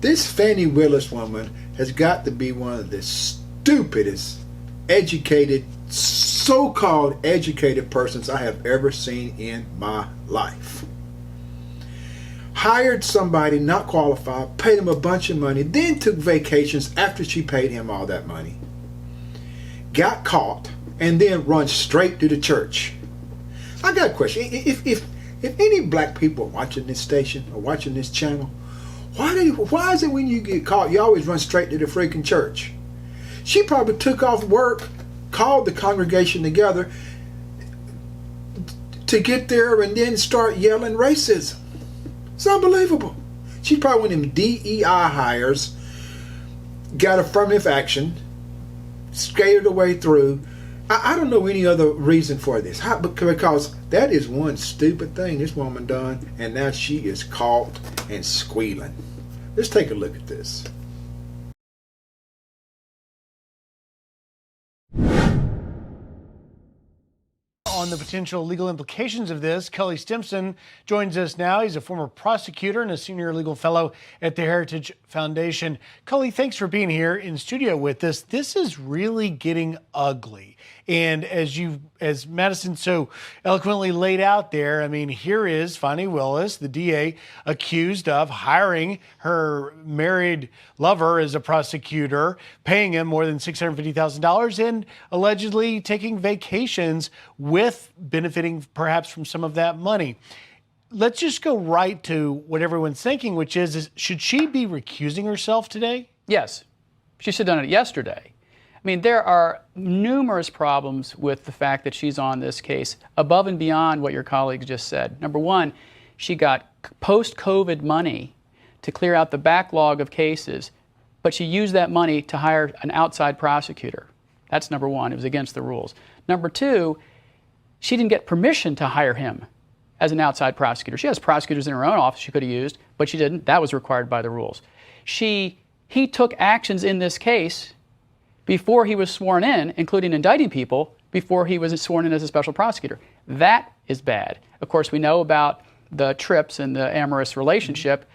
This Fani Willis woman has got to be one of the stupidest educated, so-called educated persons I have ever seen in my life. Hired somebody not qualified, paid him a bunch of money, then took vacations after she paid him all that money. Got caught and then run straight to the church. I got a question. If any black people are watching this station or watching this channel, why is it when you get caught, you always run straight to the freaking church? She probably took off work, called the congregation together to get there and then start yelling racism. It's unbelievable. She probably one of them DEI hires, got affirmative action, skated her way through. I don't know any other reason for this. Because that is one stupid thing this woman done, and now she is caught and squealing. Let's take a look at this. On the potential legal implications of this, Kelly Stimson joins us now. He's a former prosecutor and a senior legal fellow at the Heritage Foundation. Kelly, thanks for being here in studio with us. This is really getting ugly. And as Madison so eloquently laid out there, I mean, here is Fani Willis, the DA, accused of hiring her married lover as a prosecutor, paying him more than $650,000 and allegedly taking vacations with benefiting perhaps from some of that money. Let's just go right to what everyone's thinking, which is should she be recusing herself today? Yes. She should have done it yesterday. I mean, there are numerous problems with the fact that she's on this case above and beyond what your colleagues just said. Number one, she got post-COVID money to clear out the backlog of cases, but she used that money to hire an outside prosecutor. That's number one. It was against the rules. Number two, she didn't get permission to hire him as an outside prosecutor. She has prosecutors in her own office she could have used, but she didn't. That was required by the rules. He took actions in this case before he was sworn in, including indicting people, before he was sworn in as a special prosecutor. That is bad. Of course, we know about the trips and the amorous relationship.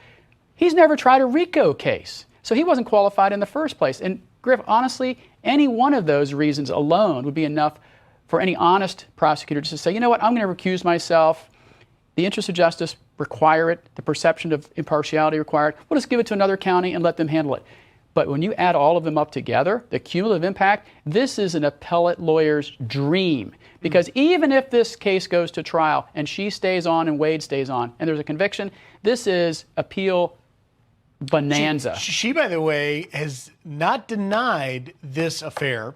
He's never tried a RICO case, so he wasn't qualified in the first place. And Griff, honestly, any one of those reasons alone would be enough for any honest prosecutor just to say, you know what, I'm going to recuse myself. The interests of justice require it. The perception of impartiality required. We'll just give it to another county and let them handle it. But when you add all of them up together, the cumulative impact, this is an appellate lawyer's dream. Because even if this case goes to trial and she stays on and Wade stays on and there's a conviction, this is appeal bonanza. She, by the way, has not denied this affair.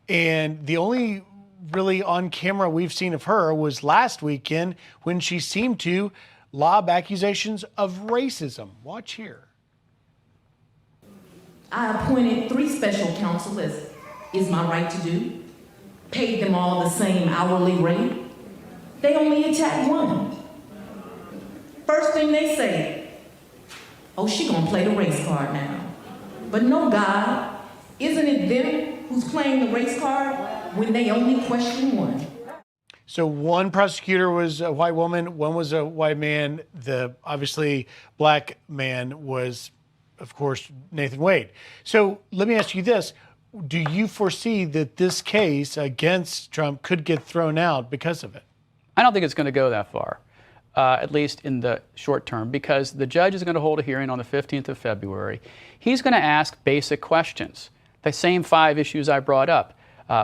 And the only really on camera we've seen of her was last weekend when she seemed to lob accusations of racism. Watch here. I appointed 3 special counsel, as is my right to do, paid them all the same hourly rate. They only attacked one. First thing they say, oh, she gonna play the race card now. But no, God, isn't it them who's playing the race card when they only question one? So one prosecutor was a white woman, one was a white man. The obviously black man was, of course, Nathan Wade. So let me ask you this. Do you foresee that this case against Trump could get thrown out because of it? I don't think it's going to go that far, at least in the short term, because the judge is going to hold a hearing on the 15th of February. He's going to ask basic questions, the same 5 issues I brought up.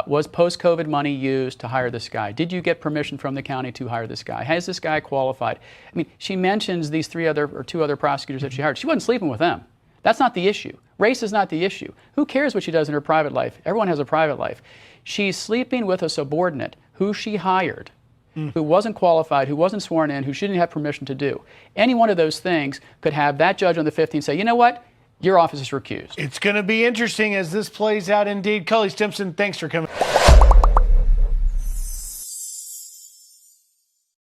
Was post-COVID money used to hire this guy? Did you get permission from the county to hire this guy? Has this guy qualified? I mean, she mentions these 2 other prosecutors that she hired. She wasn't sleeping with them. That's not the issue. Race is not the issue. Who cares what she does in her private life? Everyone has a private life. She's sleeping with a subordinate who she hired, who wasn't qualified, who wasn't sworn in, who she didn't have permission to do. Any one of those things could have that judge on the 15th say, you know what? Your office is recused. It's going to be interesting as this plays out indeed. Kelly Stimson, thanks for coming.